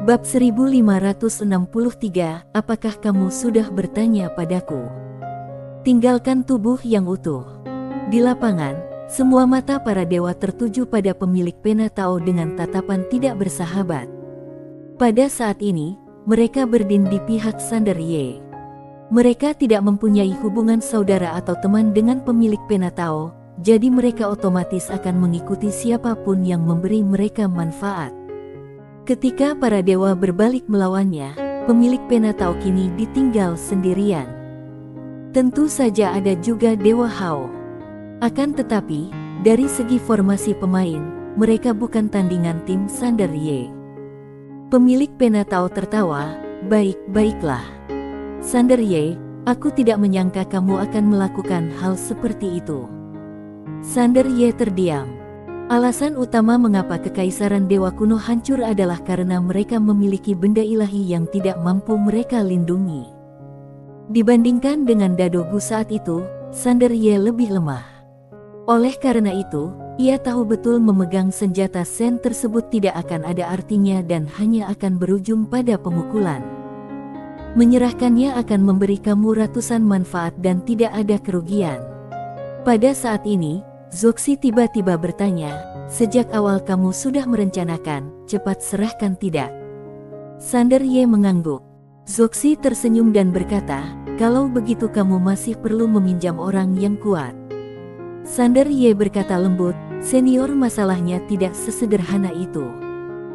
Bab 1563, apakah kamu sudah bertanya padaku? Tinggalkan tubuh yang utuh. Di lapangan, semua mata para dewa tertuju pada pemilik pena Tao dengan tatapan tidak bersahabat. Pada saat ini, mereka berdiri di pihak Sander Ye. Mereka tidak mempunyai hubungan saudara atau teman dengan pemilik pena Tao, jadi mereka otomatis akan mengikuti siapapun yang memberi mereka manfaat. Ketika para dewa berbalik melawannya, pemilik pena Tao kini ditinggal sendirian. Tentu saja ada juga Dewa Hao. Akan tetapi, dari segi formasi pemain, mereka bukan tandingan tim Sander Ye. Pemilik pena Tao tertawa, baiklah. Sander Ye, aku tidak menyangka kamu akan melakukan hal seperti itu. Sander Ye terdiam. Alasan utama mengapa kekaisaran dewa kuno hancur adalah karena mereka memiliki benda ilahi yang tidak mampu mereka lindungi. Dibandingkan dengan Dadogu saat itu, Sander Ye lebih lemah. Oleh karena itu, ia tahu betul memegang senjata Sen tersebut tidak akan ada artinya dan hanya akan berujung pada pemukulan. Menyerahkannya akan memberi kamu ratusan manfaat dan tidak ada kerugian. Pada saat ini, Zoxi tiba-tiba bertanya, sejak awal kamu sudah merencanakan, cepat serahkan tidak? Sander Ye mengangguk. Zoxi tersenyum dan berkata, kalau begitu kamu masih perlu meminjam orang yang kuat. Sander Ye berkata lembut, senior masalahnya tidak sesederhana itu.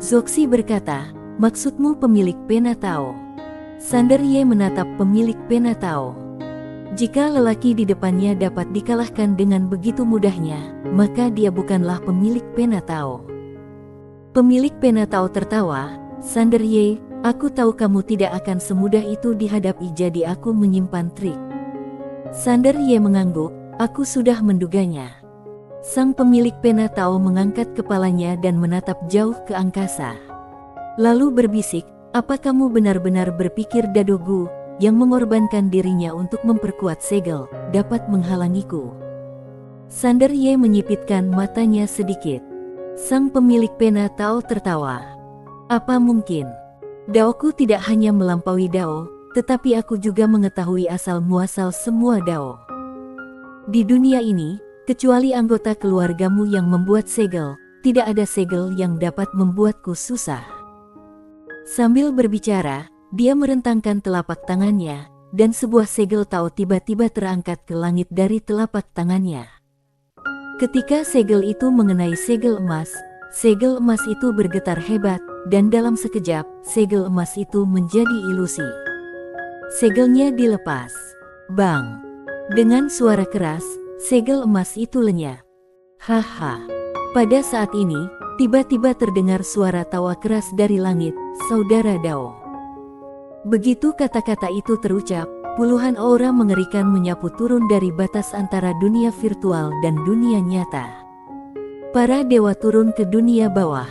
Zoxi berkata, maksudmu pemilik pena Tao? Sander Ye menatap pemilik pena Tao. Jika lelaki di depannya dapat dikalahkan dengan begitu mudahnya, maka dia bukanlah pemilik pena Tao. Pemilik pena Tao tertawa, Sander Ye, aku tahu kamu tidak akan semudah itu dihadapi, jadi aku menyimpan trik. Sander Ye mengangguk, aku sudah menduganya. Sang pemilik pena Tao mengangkat kepalanya dan menatap jauh ke angkasa. Lalu berbisik, apa kamu benar-benar berpikir Dadogu, yang mengorbankan dirinya untuk memperkuat segel, dapat menghalangiku? Sander Ye menyipitkan matanya sedikit. Sang pemilik pena Tao tertawa. Apa mungkin? Daoku tidak hanya melampaui Dao, tetapi aku juga mengetahui asal-muasal semua Dao. Di dunia ini, kecuali anggota keluargamu yang membuat segel, tidak ada segel yang dapat membuatku susah. Sambil berbicara, dia merentangkan telapak tangannya, dan sebuah segel Tao tiba-tiba terangkat ke langit dari telapak tangannya. Ketika segel itu mengenai segel emas itu bergetar hebat, dan dalam sekejap, segel emas itu menjadi ilusi. Segelnya dilepas. Bang! Dengan suara keras, segel emas itu lenyap. Haha! Pada saat ini, tiba-tiba terdengar suara tawa keras dari langit, saudara Dao. Begitu kata-kata itu terucap, puluhan aura mengerikan menyapu turun dari batas antara dunia virtual dan dunia nyata. Para dewa turun ke dunia bawah.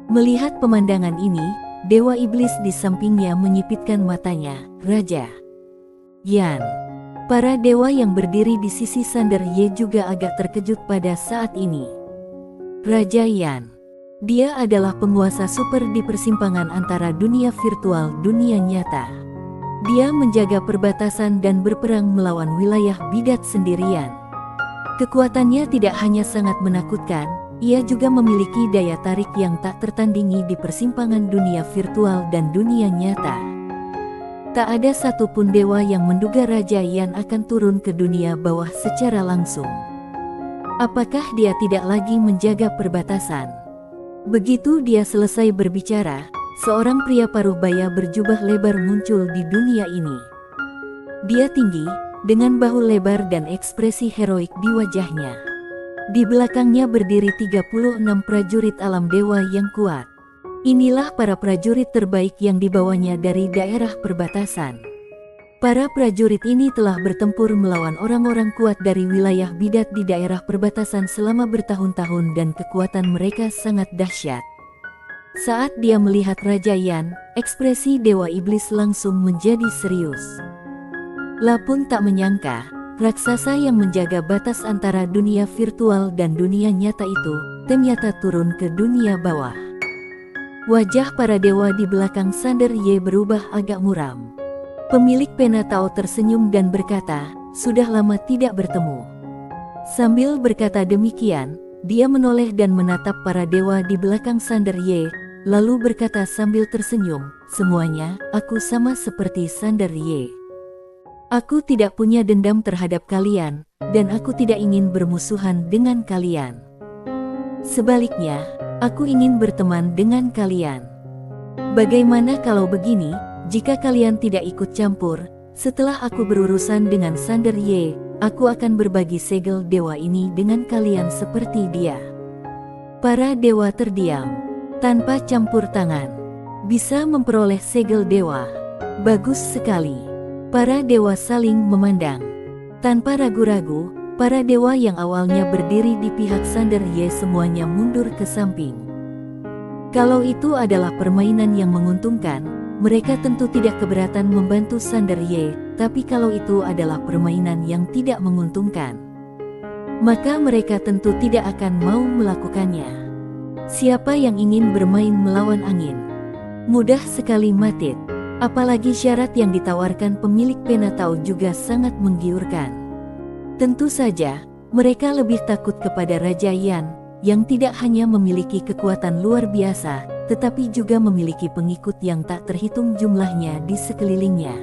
Melihat pemandangan ini, dewa iblis di sampingnya menyipitkan matanya, Raja Yan. Para dewa yang berdiri di sisi Sander Ye juga agak terkejut pada saat ini. Raja Yan. Dia adalah penguasa super di persimpangan antara dunia virtual dunia nyata. Dia menjaga perbatasan dan berperang melawan wilayah bidat sendirian. Kekuatannya tidak hanya sangat menakutkan, ia juga memiliki daya tarik yang tak tertandingi di persimpangan dunia virtual dan dunia nyata. Tak ada satupun dewa yang menduga Raja Yan akan turun ke dunia bawah secara langsung. Apakah dia tidak lagi menjaga perbatasan? Begitu dia selesai berbicara, seorang pria paruh baya berjubah lebar muncul di dunia ini. Dia tinggi, dengan bahu lebar dan ekspresi heroik di wajahnya. Di belakangnya berdiri 36 prajurit alam dewa yang kuat. Inilah para prajurit terbaik yang dibawanya dari daerah perbatasan. Para prajurit ini telah bertempur melawan orang-orang kuat dari wilayah bidat di daerah perbatasan selama bertahun-tahun dan kekuatan mereka sangat dahsyat. Saat dia melihat Raja Yan, ekspresi Dewa Iblis langsung menjadi serius. Lapun tak menyangka, raksasa yang menjaga batas antara dunia virtual dan dunia nyata itu, ternyata turun ke dunia bawah. Wajah para dewa di belakang Sander Ye berubah agak muram. Pemilik pena Tao tersenyum dan berkata, "Sudah lama tidak bertemu." Sambil berkata demikian, dia menoleh dan menatap para dewa di belakang Sander Ye, lalu berkata sambil tersenyum, "Semuanya, aku sama seperti Sander Ye. Aku tidak punya dendam terhadap kalian, dan aku tidak ingin bermusuhan dengan kalian. Sebaliknya, aku ingin berteman dengan kalian. Bagaimana kalau begini, jika kalian tidak ikut campur, setelah aku berurusan dengan Sander Ye, aku akan berbagi segel dewa ini dengan kalian seperti dia." Para dewa terdiam. Tanpa campur tangan. Bisa memperoleh segel dewa. Bagus sekali. Para dewa saling memandang. Tanpa ragu-ragu, para dewa yang awalnya berdiri di pihak Sander Ye semuanya mundur ke samping. Kalau itu adalah permainan yang menguntungkan, mereka tentu tidak keberatan membantu Sander Ye, tapi kalau itu adalah permainan yang tidak menguntungkan, maka mereka tentu tidak akan mau melakukannya. Siapa yang ingin bermain melawan angin? Mudah sekali mati. Apalagi syarat yang ditawarkan pemilik pena Tao juga sangat menggiurkan. Tentu saja, mereka lebih takut kepada Raja Yan, yang tidak hanya memiliki kekuatan luar biasa, tetapi juga memiliki pengikut yang tak terhitung jumlahnya di sekelilingnya.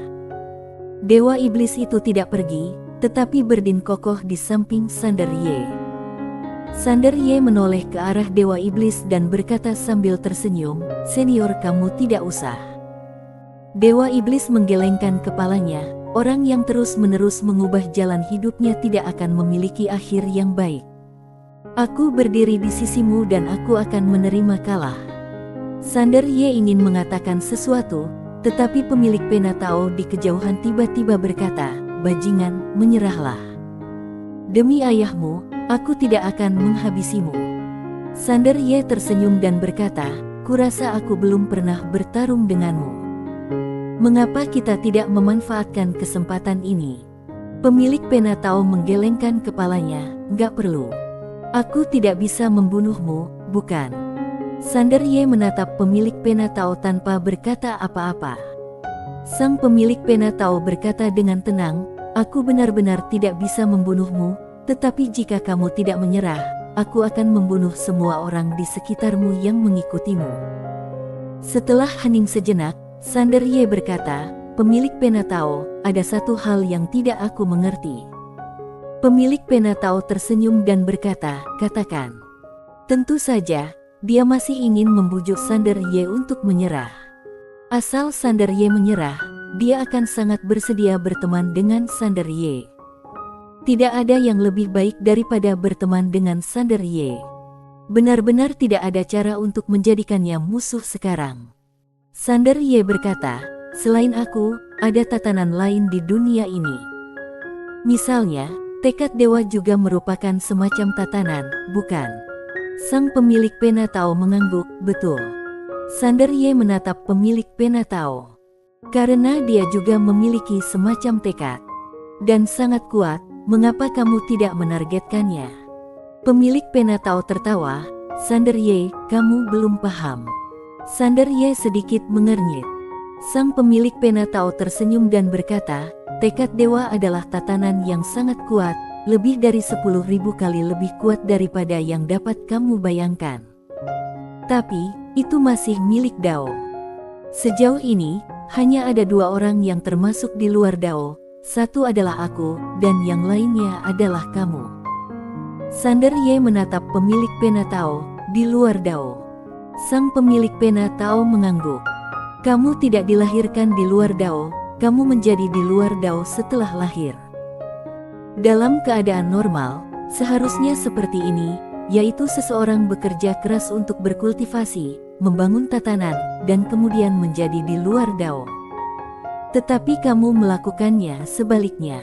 Dewa iblis itu tidak pergi, tetapi berdiri kokoh di samping Sander Ye. Sander Ye menoleh ke arah dewa iblis dan berkata sambil tersenyum, "Senior, kamu tidak usah." Dewa iblis menggelengkan kepalanya, orang yang terus-menerus mengubah jalan hidupnya tidak akan memiliki akhir yang baik. "Aku berdiri di sisimu dan aku akan menerima kalah." Sander Ye ingin mengatakan sesuatu, tetapi pemilik pena Tao di kejauhan tiba-tiba berkata, "Bajingan, menyerahlah. Demi ayahmu, aku tidak akan menghabisimu." Sander Ye tersenyum dan berkata, "Kurasa aku belum pernah bertarung denganmu. Mengapa kita tidak memanfaatkan kesempatan ini?" Pemilik pena Tao menggelengkan kepalanya, "Gak perlu. Aku tidak bisa membunuhmu, bukan?" Sander Ye menatap pemilik pena Tao tanpa berkata apa-apa. Sang pemilik pena Tao berkata dengan tenang, "Aku benar-benar tidak bisa membunuhmu, tetapi jika kamu tidak menyerah, aku akan membunuh semua orang di sekitarmu yang mengikutimu." Setelah hening sejenak, Sander Ye berkata, "Pemilik pena Tao, ada satu hal yang tidak aku mengerti." Pemilik pena Tao tersenyum dan berkata, "Katakan." Tentu saja, dia masih ingin membujuk Sander Ye untuk menyerah. Asal Sander Ye menyerah, dia akan sangat bersedia berteman dengan Sander Ye. Tidak ada yang lebih baik daripada berteman dengan Sander Ye. Benar-benar tidak ada cara untuk menjadikannya musuh sekarang. Sander Ye berkata, "Selain aku, ada tatanan lain di dunia ini. Misalnya, tekad dewa juga merupakan semacam tatanan, bukan?" Sang pemilik pena Tao mengangguk, "Betul." Sander Ye menatap pemilik pena Tao. "Karena dia juga memiliki semacam tekad. Dan sangat kuat, mengapa kamu tidak menargetkannya?" Pemilik pena Tao tertawa, "Sander Ye, kamu belum paham." Sander Ye sedikit mengernyit. Sang pemilik pena Tao tersenyum dan berkata, "Tekad dewa adalah tatanan yang sangat kuat, lebih dari 10.000 kali lebih kuat daripada yang dapat kamu bayangkan. Tapi, itu masih milik Dao. Sejauh ini, hanya ada 2 orang yang termasuk di luar Dao, satu adalah aku, dan yang lainnya adalah kamu." Sander Ye menatap pemilik pena Tao, "Di luar Dao." Sang pemilik pena Tao mengangguk. "Kamu tidak dilahirkan di luar Dao, kamu menjadi di luar Dao setelah lahir. Dalam keadaan normal, seharusnya seperti ini, yaitu seseorang bekerja keras untuk berkultivasi, membangun tatanan, dan kemudian menjadi di luar Dao. Tetapi kamu melakukannya sebaliknya.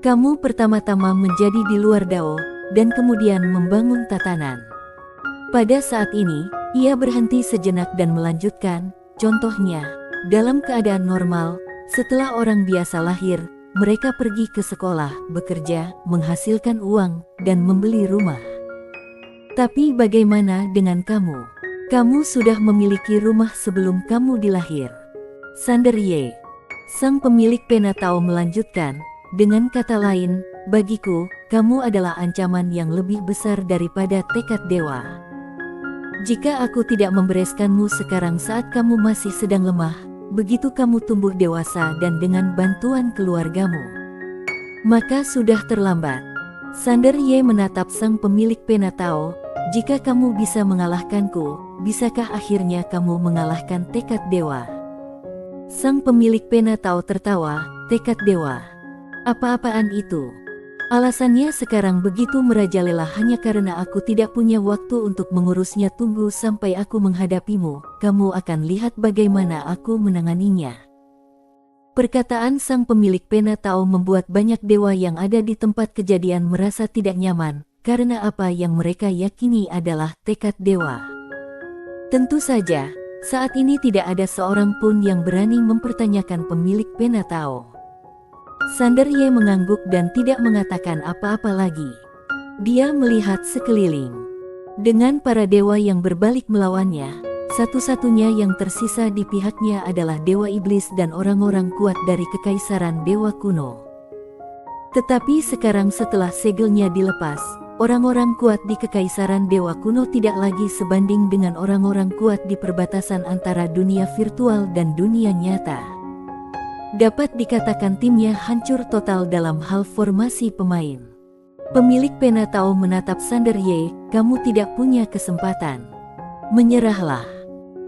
Kamu pertama-tama menjadi di luar Dao, dan kemudian membangun tatanan." Pada saat ini, ia berhenti sejenak dan melanjutkan, "Contohnya, dalam keadaan normal, setelah orang biasa lahir, mereka pergi ke sekolah, bekerja, menghasilkan uang, dan membeli rumah. Tapi bagaimana dengan kamu? Kamu sudah memiliki rumah sebelum kamu dilahir. Sander Ye. Sang pemilik pena Tao melanjutkan, dengan kata lain, bagiku, kamu adalah ancaman yang lebih besar daripada tekad dewa. Jika aku tidak membereskanmu sekarang saat kamu masih sedang lemah, begitu kamu tumbuh dewasa dan dengan bantuan keluargamu, maka sudah terlambat. Sander Ye menatap sang pemilik pena Tao, jika kamu bisa mengalahkanku, bisakah akhirnya kamu mengalahkan tekad dewa? Sang pemilik pena Tao tertawa, tekad dewa. Apa-apaan itu? Alasannya sekarang begitu merajalela hanya karena aku tidak punya waktu untuk mengurusnya. Tunggu sampai aku menghadapimu, kamu akan lihat bagaimana aku menanganinya. Perkataan sang pemilik pena Tao membuat banyak dewa yang ada di tempat kejadian merasa tidak nyaman, karena apa yang mereka yakini adalah tekad dewa. Tentu saja, saat ini tidak ada seorang pun yang berani mempertanyakan pemilik pena Tao. Sander Ye mengangguk dan tidak mengatakan apa-apa lagi. Dia melihat sekeliling. Dengan para dewa yang berbalik melawannya, satu-satunya yang tersisa di pihaknya adalah Dewa Iblis dan orang-orang kuat dari Kekaisaran Dewa Kuno. Tetapi sekarang setelah segelnya dilepas, orang-orang kuat di Kekaisaran Dewa Kuno tidak lagi sebanding dengan orang-orang kuat di perbatasan antara dunia virtual dan dunia nyata. Dapat dikatakan timnya hancur total dalam hal formasi pemain. Pemilik pena Tao menatap Sander Ye, kamu tidak punya kesempatan. Menyerahlah.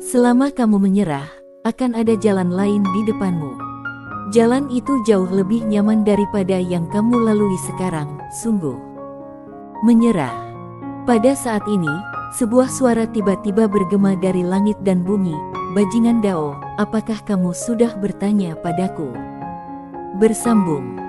Selama kamu menyerah, akan ada jalan lain di depanmu. Jalan itu jauh lebih nyaman daripada yang kamu lalui sekarang, sungguh. Menyerah. Pada saat ini, sebuah suara tiba-tiba bergema dari langit dan bumi, Bajingan Dao, apakah kamu sudah bertanya padaku? Bersambung.